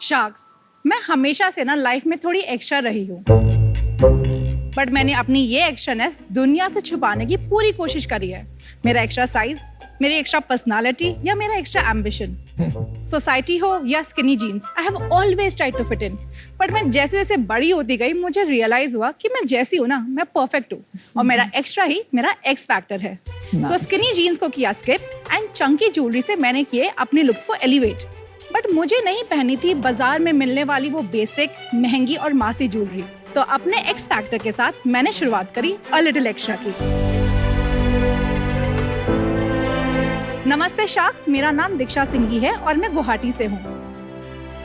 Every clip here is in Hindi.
शार्क्स, मैं हमेशा से ना लाइफ में थोड़ी एक्स्ट्रा रही हूँ, बट मैंने अपनी ये एक्स्ट्रानेस दुनिया से छुपाने की पूरी कोशिश करी है। मेरा एक्स्ट्रा साइज, मेरी एक्स्ट्रा पर्सनालिटी या मेरा एक्स्ट्रा एम्बिशन, सोसाइटी हो या skinny jeans, I have always tried to fit in. But मैं जैसे जैसे बड़ी होती गई मुझे रियलाइज हुआ कि मैं जैसी हूँ ना, मैं परफेक्ट हूँ और मेरा एक्स्ट्रा ही मेरा एक्स फैक्टर है। तो स्किनी जीन्स को किया स्किप एंड चंकी ज्वेलरी से मैंने किए अपने लुक्स को एलिवेट। बट मुझे नहीं पहनी थी बाजार में मिलने वाली वो बेसिक महंगी और मासी ज्वेलरी, तो अपने एक्स फैक्टर के साथ मैंने शुरुआत करी अ लिटिल एक्स्ट्रा की। नमस्ते शार्क्स, मेरा नाम दीक्षा सिंघी है और मैं गुवाहाटी से हूँ।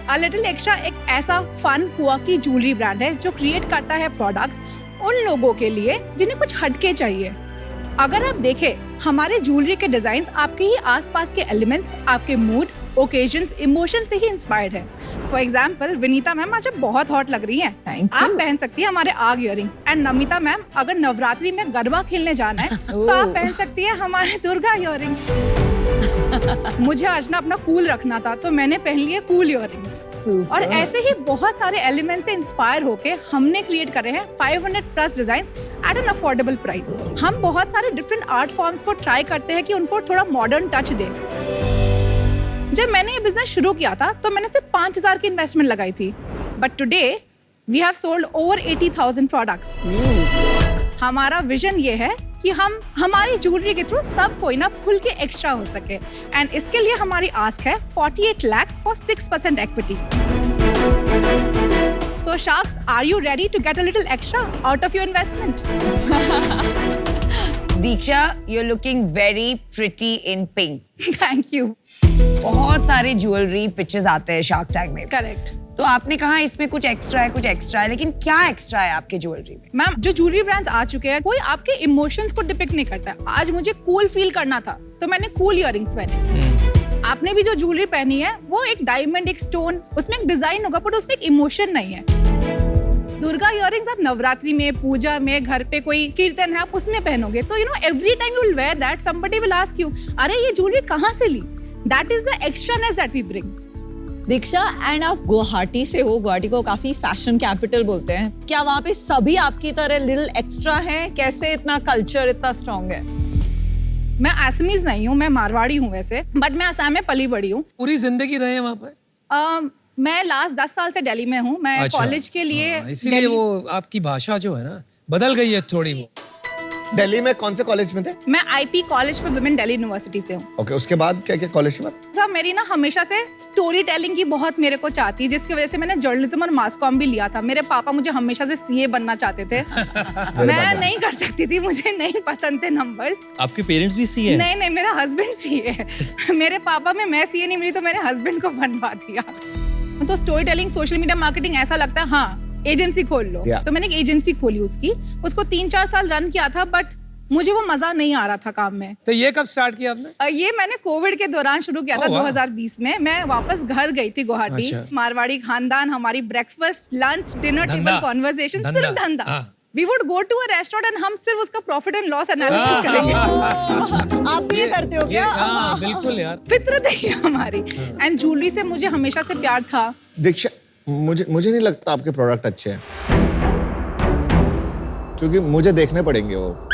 अ लिटिल एक्स्ट्रा एक ऐसा फन क्वार्की ज्वेलरी ब्रांड है जो क्रिएट करता है प्रोडक्ट्स उन लोगों के लिए जिन्हें कुछ हटके चाहिए। अगर आप देखें, हमारे ज्वेलरी के डिजाइन आपके ही आसपास के एलिमेंट्स, आपके मूड, ओकेजन्स, इमोशन से ही इंस्पायर्ड है। फॉर एग्जाम्पल, विनीता मैम आज बहुत हॉट लग रही हैं। आप पहन सकती हैं हमारे आग इयररिंग्स। एंड नमिता मैम, अगर नवरात्रि में गरबा खेलने जाना है तो आप पहन सकती है हमारे दुर्गा इयररिंग्स। मुझे आज ना अपना कूल रखना था तो मैंने पहन लिए कूल इयररिंग्स। और ऐसे ही बहुत सारे एलिमेंट से इंस्पायर होके हमने क्रिएट करे हैं 500 plus designs at an affordable price. हम बहुत सारे डिफरेंट आर्ट फॉर्म्स को ट्राई करते हैं कि उनको थोड़ा मॉडर्न टच दें। जब मैंने ये बिजनेस शुरू किया था तो मैंने सिर्फ 5000 की इन्वेस्टमेंट लगाई थी, but today we have sold over 80,000 products. हमारा विजन ये है कि हम हमारी ज्वेलरी के थ्रू सब कोई ना खुल के एक्स्ट्रा हो सके, एंड इसके लिए हमारी आस्क है 48 lakhs for 6% equity. So Sharks, are you ready to get a little extra out of your investment? Diksha, you're looking very pretty in pink. Thank you. बहुत सारे ज्वेलरी पिक्चर्स आते हैं शार्क टैग में। Correct. तो आपने कहा इसमें कुछ एक्स्ट्रा है, लेकिन क्या एक्स्ट्रा है आपके ज्वेलरी में? मैम, जो ज्वेलरी ब्रांड्स आ चुके हैं कोई आपके इमोशंस को डिपिक्ट नहीं करता है। आज मुझे कूल फील करना था तो मैंने कूल इयररिंग्स पहने। आपने भी जो ज्वेलरी पहनी है वो एक डायमंड, एक स्टोन, उसमें एक डिजाइन होगा बट उसमें एक इमोशन नहीं है। दुर्गा इयररिंग्स आप नवरात्रि में, पूजा में, घर पे कोई कीर्तन है आप उसमें पहनोगे तो you know every time you will wear that, somebody will ask you, अरे ये ज्वेलरी कहाँ से ली? That is the extraness that we bring. Diksha, and आप गुवाहाटी से हो, गुवाहाटी को काफी फैशन कैपिटल बोलते हैं, क्या वहाँ पे सभी आपकी तरह लिटिल एक्स्ट्रा हैं? कैसे इतना कल्चर इतना स्ट्रॉन्ग है? मैं असमीज नहीं हूँ, मैं मारवाड़ी हूँ वैसे, बट मैं असम में पली बड़ी हूँ। पूरी जिंदगी रहे हैं वहाँ पे? मैं लास्ट 10 साल से दिल्ली में हूँ। मैं कॉलेज के लिए इसीलिए वो आपकी भाषा जो है ना बदल गई है थोड़ी। वो दिल्ली में कौन से कॉलेज में थे? मैं IP college for women Delhi university से हूँ। ओके, उसके बाद क्या क्या कॉलेज के बाद? सब मेरी ना हमेशा से स्टोरी टेलिंग की बहुत मेरे को चाहती, जिसकी वजह से मैंने जर्नलिज्म और मास कॉम भी लिया था। मेरे पापा मुझे हमेशा से सीए बनना चाहते थे। मैं नहीं कर सकती थी, मुझे नहीं पसंद थे नंबर्स। आपके पेरेंट्स भी सीए? नहीं, मेरा हस्बैंड सीए है। मेरे पापा में मैं सीए नहीं मिली तो मेरे हस्बैंड को बनवा दिया। तो story telling, social media marketing ऐसा लगता है हाँ एजेंसी खोल लो। तो मैंने एक एजेंसी खोली, उसको 3-4 साल रन किया था, बट मुझे वो मजा नहीं आ रहा था काम में। तो ये कब स्टार्ट किया आपने? ये मैंने कोविड के दौरान शुरू किया था 2020 में। मैं वापस घर गई थी गुवाहाटी। मारवाड़ी खानदान, हमारी breakfast, lunch, dinner table conversation, सिर्फ धंधा। We would go to a restaurant and हम सिर्फ उसका प्रॉफिट एंड लॉस एनालिसिस करेंगे। आप भी ये करते हो क्या? बिल्कुल यार, फितरत है हमारी। एंड ज्वेलरी से मुझे हमेशा से प्यार था। दीक्षा, मुझे नहीं लगता आपके प्रोडक्ट अच्छे हैं, क्योंकि मुझे देखने पड़ेंगे वो।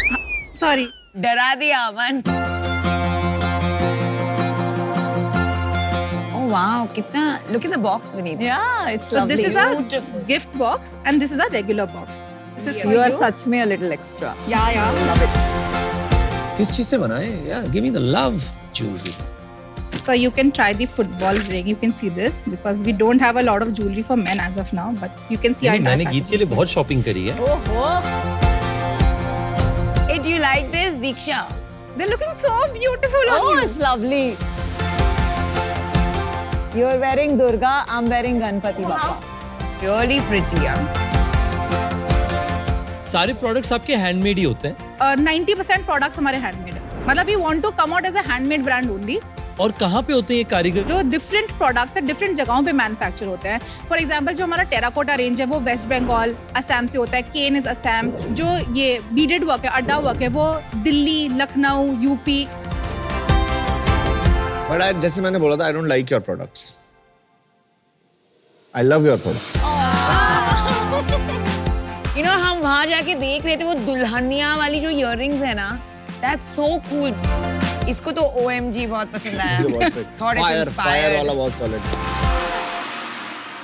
सॉरी, डरा दिया अमन। ओह वाओ, कितना, look at the box Vineet. Yeah, it's so lovely. this is our gift box and this is our regular box. This is for You are you. सच में a little extra. Yeah, love it. किस चीज से बनाए यार? Give me the love jewellery. So you can try the football ring. You can see this because we don't have a lot of jewelry for men as of now, but you can see our मैंने गीत के लिए बहुत शॉपिंग करी है। ओहो, Do you like this, Diksha? They're looking so beautiful on oh, you. it's lovely. You're wearing Durga, I'm wearing Ganpati Bappa. Really pretty, yeah. सारे प्रोडक्ट्स आपके हैंडमेड ही होते हैं? 90% प्रोडक्ट्स हमारे हैंडमेड है। मतलब we want to come out as a handmade brand only. और कहाँ पे होते हैं ये कारीगर? जो डिफरेंट प्रोडक्ट्स है डिफरेंट जगहों पे मैन्युफैक्चर होते हैं। फॉर एग्जांपल जो हमारा टेराकोटा रेंज है वो वेस्ट बंगाल, असम से होता है। केन इज असम। जो ये बीडेड वर्क है, अड्डा वर्क है, वो दिल्ली, लखनऊ, यूपी। बट जैसे मैंने बोला था, I don't like your products. I love your products. You know, हम वहाँ जाके देख रहे थे वो दुल्हनिया वाली जो इयररिंग्स है ना, that's so cool. इसको तो OMG बहुत पसंद आया. ये बहुत sick. Thought it Fire inspired. वाला बहुत solid.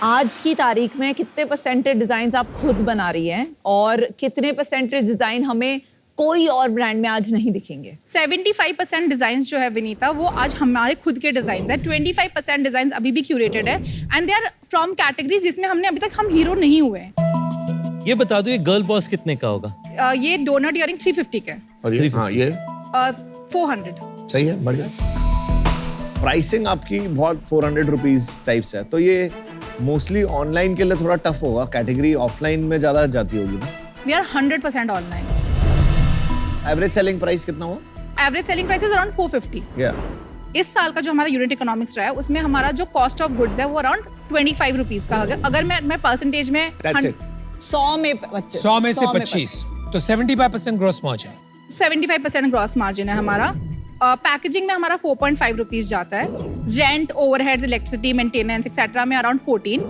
आज की तारीख में कितने परसेंटेज डिजाइन आप खुद बना रही हैं और कितने परसेंटेज डिजाइन हमें कोई और ब्रांड में आज नहीं दिखेंगे? 75% डिजाइन जो है विनीता वो आज हमारे खुद के डिजाइन है, 25% डिजाइन अभी भी क्यूरेटेड है and they are from categories जिसमें हमने अभी तक हम हीरो नहीं हुए हैं। ये बता दो ये गर्ल बॉस कितने का होगा? ये डोनट इयरिंग 350 का है। और ये हाँ ये 400। सही है, बढ़िया। प्राइसिंग आपकी बहुत 400 रुपीज टाइप्स है, तो ये मोस्टली ऑनलाइन के लिए थोड़ा टफ होगा, कैटेगरी ऑफलाइन में ज्यादा जाती होगी ना? We are 100% online. Average selling price कितना हुआ? Average selling price is around 450। इस साल का जो हमारा यूनिट इकोनॉमिक्स रहा है उसमें हमारा जो कॉस्ट ऑफ गुड्स है वो अराउंड 25 रुपीज का है। अगर मैं परसेंटेज में 100 में 25 100 में से 25 तो 75% ग्रॉस मार्जिन। 75% ग्रॉस मार्जिन है हमारा। पैकेजिंग में हमारा 4.5 रुपीज जाता है। Rent, overheads, electricity, maintenance etcetera में अराउंड 14।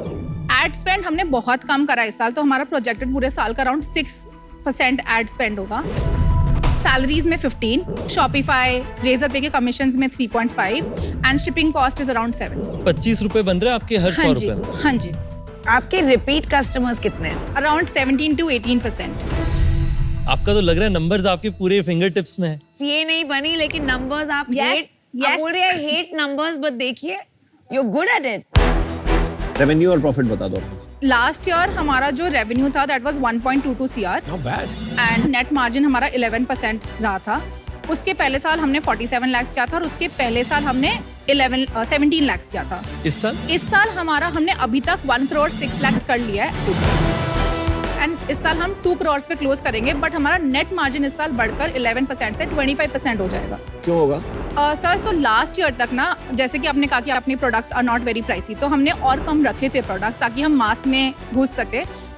एड स्पेंड हमने बहुत कम करा इस साल, तो हमारा प्रोजेक्टेड पूरे साल का अराउंड 6% एड स्पेंड होगा। सैलरीज में 15, शॉपिफाई, रेजर पे के कमीशंस में 3.5 and shipping cost is around 7। 25 रुपए बन रहे हैं आपके हर 100 रुपए में? हाँ जी। आपके रिपीट कस्टमर्स कितने हैं? Around 17 to 18%। आपका तो लग रहा है नंबर्स आपके पूरे फिंगर टिप्स में है। ये नहीं बनी लेकिन नंबर्स आप Yes, hate, आप बोल रहे हैं हेट नंबर्स, बट देखिए you are good at it. Revenue और प्रॉफिट बता दो। लास्ट ईयर हमारा जो रेवेन्यू था that was 1.22 CR Not bad. And net margin हमारा 11% रहा था। उसके पहले साल हमने 47 लाख किया था और उसके पहले साल हमने 17 लाख किया था। इस साल हमारा हमने अभी तक 1 करोड़ 6 लाख कर लिया है एंड इस साल हम 2 करोड़ पे क्लोज करेंगे, बट हमारा नेट मार्जिन इस साल बढ़कर 11% से 25% हो जाएगा। क्यों होगा? सर, सो लास्ट ईयर तक ना, जैसे कि आपने कहा कि अपने products are not very pricey, तो हमने और कम रखे थे प्रोडक्ट्स ताकि हम मास में घुस सके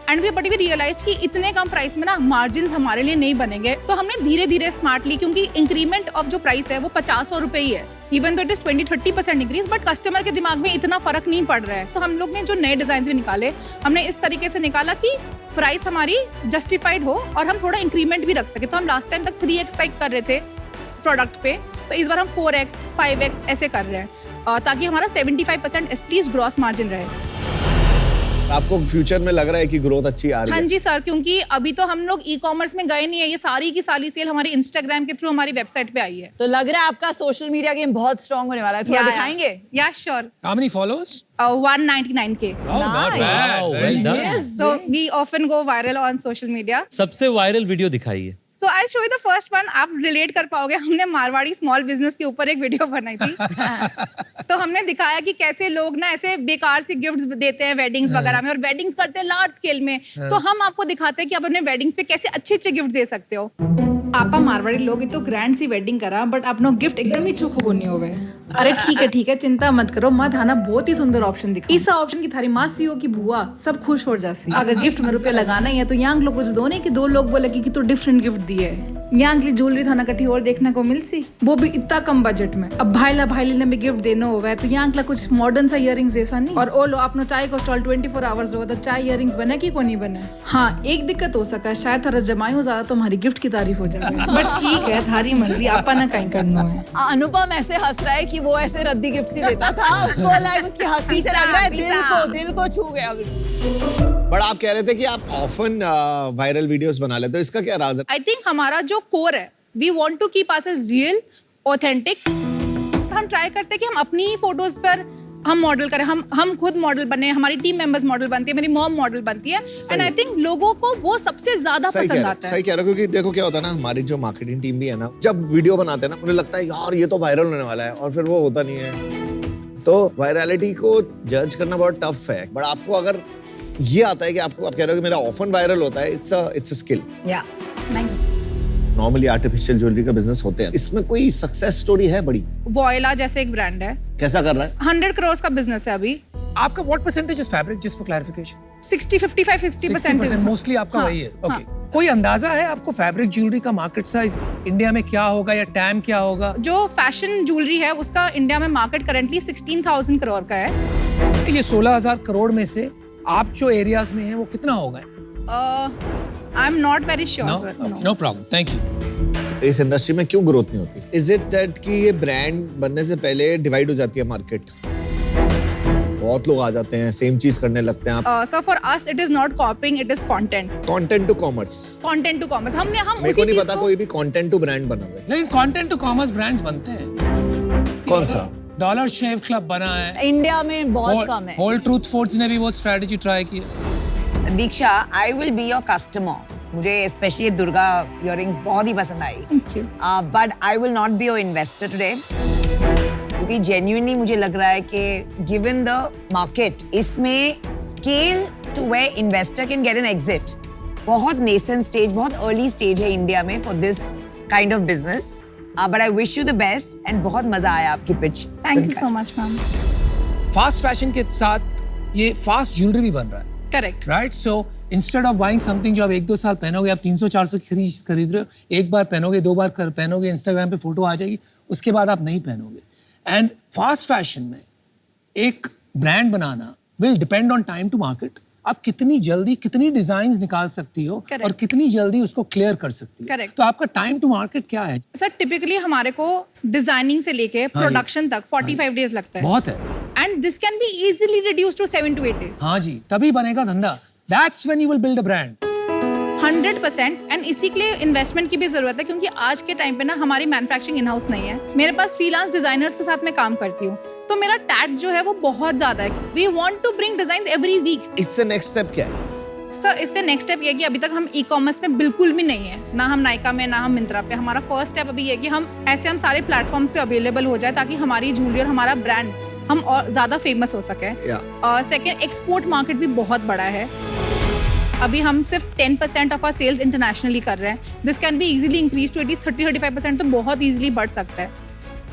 एंड वी रियलाइज कि इतने कम प्राइस में ना मार्जिन हमारे लिए नहीं बनेंगे, तो हमने धीरे धीरे स्मार्टली, क्योंकि इंक्रीमेंट ऑफ जो प्राइस है वो 50 रुपए ही है, इवन तो it is 20-30% increase, but customer के दिमाग में इतना फर्क नहीं पड़ रहा है। तो हम लोग ने जो नए डिजाइन भी निकाले, हमने इस तरीके से निकाला कि प्राइस हमारी जस्टिफाइड हो और हम थोड़ा इंक्रीमेंट भी रख सके। तो हम लास्ट टाइम तक 3x तक कर रहे थे प्रोडक्ट पे, तो इस बार हम 4x 5x ऐसे कर रहे हैं ताकि हमारा 75% एटलीस्ट ग्रॉस मार्जिन रहे। आपको फ्यूचर में लग रहा है कि ग्रोथ अच्छी आ रही है? हाँ जी सर, क्योंकि अभी तो हम लोग ई कॉमर्स में गए नहीं है, ये सारी की सारी सेल हमारी इंस्टाग्राम के थ्रू हमारी वेबसाइट पे आई है। तो लग रहा है आपका सोशल मीडिया गेम बहुत स्ट्रांग होने वाला है, थोड़ा दिखाएंगे? या sure. How many followers? 199K। Oh, not bad. Wow, Very well done. nice. So we often go viral on social media. सबसे वायरल वीडियो दिखाइए। So I'll show you the first one. आप रिलेट कर पाओगे, हमने मारवाड़ी स्मॉल बिजनेस के ऊपर एक वीडियो बनाई थी। तो हमने दिखाया कि कैसे लोग ना ऐसे बेकार से गिफ्ट्स देते हैं वेडिंग्स वगैरह में, और वेडिंग्स करते हैं लार्ज स्केल में। तो हम आपको दिखाते हैं कि आप अपने वेडिंग्स पे कैसे अच्छे अच्छे गिफ्ट दे सकते हो। आपा मारवाड़ी लोग तो ग्रैंड सी वेडिंग करा, बट अपनो गिफ्ट एकदम ही चुप नहीं होवे। अरे ठीक है, चिंता मत करो, माँ थाना बहुत ही सुंदर ऑप्शन दिखा। इस ऑप्शन की थारी मासी हो की बुआ सब खुश हो जासी। अगर गिफ्ट में रुपया लगाना ही है तो यांग लोग कुछ दो नहीं कि 2 लोग बोले कि तो डिफरेंट गिफ्ट दिए है। यांग ली ज्वेलरी थाना कटी और देखने को मिल सी, वो भी इतना कम बजट में। अब भाईला ने भी गिफ्ट देना होगा तो यांग ला कुछ मॉडर्न सा इयरिंग्स जैसा नहीं। और ओ लो अपना चाय को स्टॉल 24 आवर्स होगा, तो चाय इयरिंग्स बने की को नहीं बने। हाँ, एक दिक्कत हो सका, शायद थारा जमाई ज्यादा तो हमारी गिफ्ट की तारीफ हो जाएगी, बट ठीक है, थारी मर्जी, आपा ना कहीं करना है। अनुपम ऐसे हंस रहा है कि वो ऐसे रद्दी गिफ्ट ही देता था, उसको लाइक उसकी हंसी से लग रहा है दिल को छू गया। बट आप कह रहे थे कि आप ऑफन वायरल वीडियोस बना लेते हो, इसका क्या राज है? आई थिंक हमारा जो कोर है, we want to keep ourselves real, authentic. हम ट्राई करते हैं कि हम अपनी ही फोटोज पर हम मॉडल करें, हम खुद मॉडल बने, हमारी टीम मेंबर्स मॉडल बनती है, मेरी मॉम मॉडल बनती है, एंड आई थिंक लोगों को वो सबसे ज्यादा पसंद आता है। सही कह रहे हो, क्योंकि देखो क्या होता है ना, हमारी जो मार्केटिंग टीम भी है ना, जब वीडियो बनाते हैं ना, उन्हें लगता है यार ये तो वायरल होने वाला है, और फिर वो होता नहीं है। तो वायरलिटी को जज करना बहुत टफ है, बट आपको अगर ये आता है कि आप कह रहे हो कि मेरा ऑफन वायरल होता है, इट्स अ स्किल। या नॉर्मली आर्टिफिशियल ज्वेलरी का बिजनेस होते हैं, इसमें कोई सक्सेस स्टोरी है बड़ी? वॉयला जैसे एक ब्रांड है, कैसा कर रहा है? 100 करोड़ का बिजनेस है अभी। आपका what percentage is fabric, just for clarification? 60% mostly आपका हाँ, वही है। ओके, हाँ। कोई अंदाजा है आपको फैब्रिक ज्वेलरी का मार्केट साइज इंडिया में क्या होगा या टैम क्या होगा? जो फैशन ज्वेलरी है उसका इंडिया में मार्केट करेंटली 16,000 करोड़ का है ये 16,000 करोड़ में से आप जो एरियाज में हैं वो कितना होगा? I am not very sure sir. No problem, thank you. इस इंडस्ट्री में क्यों ग्रोथ नहीं होती? इज इट दैट कि ये ब्रांड बनने से पहले डिवाइड हो जाती है मार्केट? बहुत लोग आ जाते हैं, सेम चीज करने लगते हैं। आप sir for us it is not copying, it is content. Content to commerce. Content to commerce हम मेरे उसी को नहीं चीज पता को कोई भी कंटेंट टू ब्रांड बना हुआ है। लेकिन कंटेंट टू कॉमर्स ब्रांड्स बनते हैं। कौन सा? डॉलर शेव क्लब बना है इंडिया में बहुत कम है। होल ट्रूथ फूड्स ने भी वो स्ट्रेटजी ट्राई की है। Diksha, I will be your customer. मुझे स्पेशली दुर्गा इयररिंग्स बहुत ही पसंद आई, thank you. But I will not be your investor today, क्योंकि जेन्युइनली मुझे लग रहा है कि गिवन द मार्केट, इसमें scale to where investor can get an exit बहुत नेसेंट स्टेज, बहुत अर्ली स्टेज है इंडिया में for this kind of business. But I wish you the best and बहुत मजा आया आपकी pitch. Thank you so much ma'am. Fast fashion के साथ ये फास्ट ज्वेलरी भी बन रहा है, correct. Right? So instead of buying something जो आप 1-2 साल पहनोगे, आप 300-400 खरीद रहे हो, एक बार पहनोगे, 2 बार पहनोगे, इंस्टाग्राम पे फोटो आ जाएगी, उसके बाद आप नहीं पहनोगे। एंड फास्ट फैशन में एक ब्रांड बनाना will depend on time to market. आप कितनी जल्दी कितनी डिजाइन निकाल सकती हो Correct. और कितनी जल्दी उसको क्लियर कर सकती हो। Correct. तो आपका टाइम टू मार्केट क्या है? सर टिपिकली हमारे को डिजाइनिंग से लेके प्रोडक्शन तक 45 डेज लगता है, बहुत है। And this can be easily reduce to 7 to 8 days। हाँ जी, तभी बनेगा धंधा। That's when you will build a brand. 100%। And इसी के लिए इन्वेस्टमेंट की भी जरूरत है, क्योंकि आज के टाइम पे ना हमारी मैन्युफैक्चरिंग इन हाउस नहीं है। मेरे पास फ्रीलांस डिजाइनर्स के साथ मैं काम करती हूँ, तो मेरा टैग जो है वो बहुत ज्यादा है। We want to bring designs every week. इससे नेक्स्ट स्टेप क्या है? सर इससे नेक्स्ट स्टेप ये है कि अभी तक हम ई कॉमर्स में बिल्कुल भी नहीं है, ना हम नायका में, ना हम मिंत्रा पे। हमारा फर्स्ट स्टेप अभी ये है कि हम सारे प्लेटफॉर्म्स पे अवेलेबल हो जाए, ताकि हमारी ज्वेलरी और हमारा ब्रांड हम और ज्यादा फेमस हो सके। सेकेंड, एक्सपोर्ट मार्केट भी बहुत बड़ा है। अभी हम सिर्फ 10% ऑफ आवर सेल्स इंटरनेशनली कर रहे हैं। This can be easily increase to 30-35%, तो बहुत इजीली बढ़ सकता है।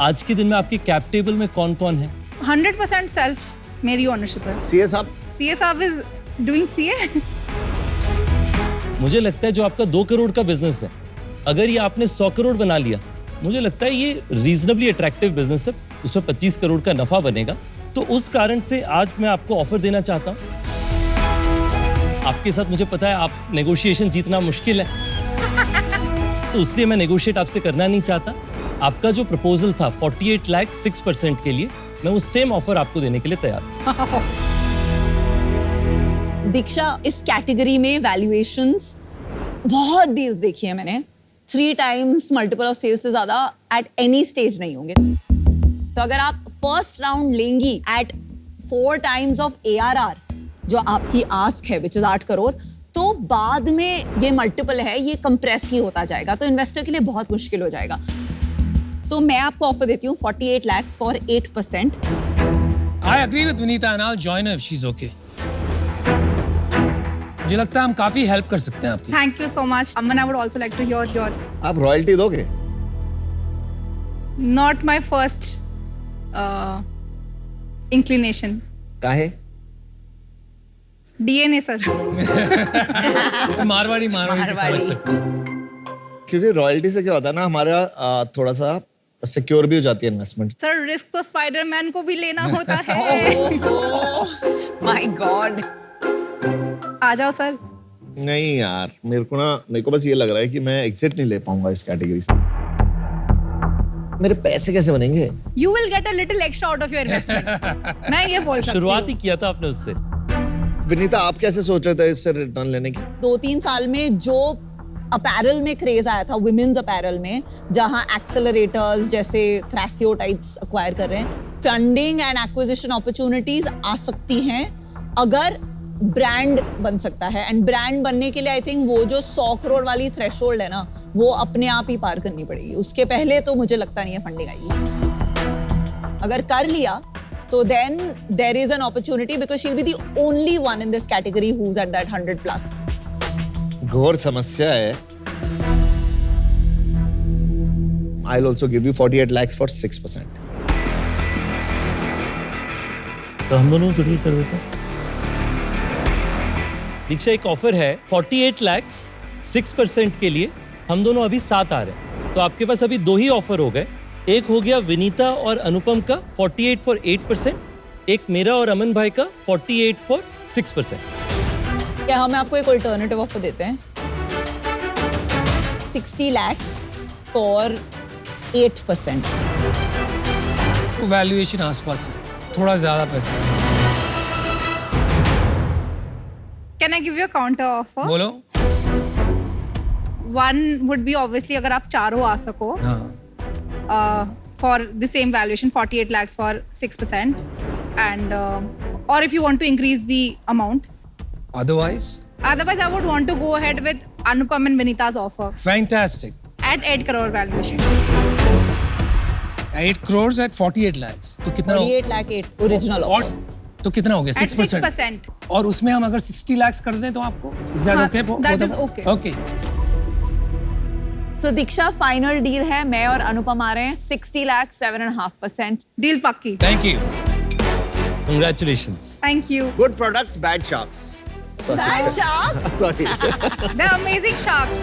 आज के दिन में आपके कैप टेबल में कौन कौन है? 100% सेल्फ मेरी ओनरशिप है। सीए साहब? सीए साहब इज डूइंग सीए। मुझे लगता है जो आपका 2 करोड़ का बिजनेस है, अगर ये आपने 100 करोड़ बना लिया, मुझे लगता है ये रीजनेबली अट्रैक्टिव बिजनेस है, उसमें 25 करोड़ का नफा बनेगा। तो उस कारण से आज मैं आपको ऑफर देना चाहता हूँ। आपके साथ मुझे पता है आप नेगोशिएशन जीतना मुश्किल है, तो उसलिए मैं नेगोशिएट आपसे करना नहीं चाहता। आपका जो प्रपोजल था 48 लाख 6% के लिए, मैं उस सेम ऑफर आपको देने के लिए तैयार हूं। दीक्षा, इस कैटेगरी में वैल्यूएशंस बहुत डील्स देखी है मैंने, 3 times मल्टीपल ऑफ सेल्स से ज्यादा एट एनी स्टेज नहीं होंगे। तो अगर आप फर्स्ट राउंड लेंगी एट 4 times ऑफ ARR, जो आपकी आस्क है विच इज 8 करोड़, तो बाद में ये मल्टीपल है, ये कंप्रेस ही होता जाएगा, तो इन्वेस्टर के लिए बहुत मुश्किल हो जाएगा। तो मैं आपको ऑफर देती हूँ 48 lakhs for 8%। I agree with Vinita and I'll join her if she's okay. मुझे लगता है हम काफी हेल्प कर सकते हैं आपकी। Thank you so much. Aman, I would also like to hear your. आप रॉयल्टी दोगे? Not my first inclination. काहे? DNA sir. मारवाड़ी समझ सकते हैं। क्योंकि रॉयल्टी से क्या होता है ना, हमारा थोड़ा सा सिक्योर भी हो जाती है इन्वेस्टमेंट। सर रिस्क तो स्पाइडरमैन को भी लेना होता है। My God. आ जाओ सर। नहीं यार, मेरे को बस ये लग रहा है कि मैं एग्जिट नहीं ले पाऊंगा इस कैटेगरी से। मेरे पैसे कैसे बनेंगे? You will get a little extra out of your investment. मैं ये बोल सकती हूँ। शुरुआत ही किया था आपने उससे। विनीता, आप कैसे सोच रहे थे इससे रिटर्न लेने की? 2-3 साल में जो अपैरल में क्रेज आया था, वुमेन्स अपैरल में, जहां एक्सेलरेटर्स जैसे थ्रेसियो टाइप्स एक्वायर कर रहे हैं, फंडिंग एंड एक्विजिशन अपॉर्चुनिटीज आ सकती हैं अगर ब्रांड बन सकता है। एंड ब्रांड बनने के लिए आई थिंक वो जो 100 करोड़ वाली थ्रेशोल्ड है ना, वो अपने आप ही पार करनी पड़ेगी। उसके पहले तो मुझे लगता नहीं है फंडिंग आएगी। अगर कर लिया तो then there is an opportunity because she'll be the only one in this category who's at that 100+. घोर समस्या है। I'll also give you 48 lakhs for 6%. तो हम दोनों जुड़े कर देते हैं। दीक्षा, एक ऑफर है 48 लाख 6% के लिए, हम दोनों अभी 7 आ रहे हैं, तो आपके पास अभी 2 ही ऑफर हो गए। एक हो गया विनीता और अनुपम का 48 for 8%, एक मेरा और अमन भाई का 48 फॉर 6%। क्या हम आपको एक अल्टरनेटिव ऑफर देते हैं 60 lakhs फॉर 8%। वैल्यूएशन आसपास है, थोड़ा ज्यादा पैसा है। Can I give you a counter offer? बोलो। वन वुड बी ऑब्वियसली अगर आप चारों आ सको हाँ for the same valuation 48 lakhs for 6% and और if you want to increase the amount, otherwise otherwise I would want to go ahead with Anupam and Vinita's offer fantastic. at 8 crore valuation. 8 crores at 48 lakhs तो कितना हो? 48 lakh 8 ओरिजिनल और ऑफर। तो कितना हो गया? At 6%। 6%. और उसमें हम अगर 60 lakhs कर दें तो आपको is that हाँ, okay? that is okay. Okay. So Diksha final deal है, मैं और अनुपम आ रहे हैं 60 lakhs 7.5%। Deal pakki. Thank you. Congratulations. Thank you. Good products, bad sharks. Sorry. Bad sharks? Sorry. They're amazing sharks.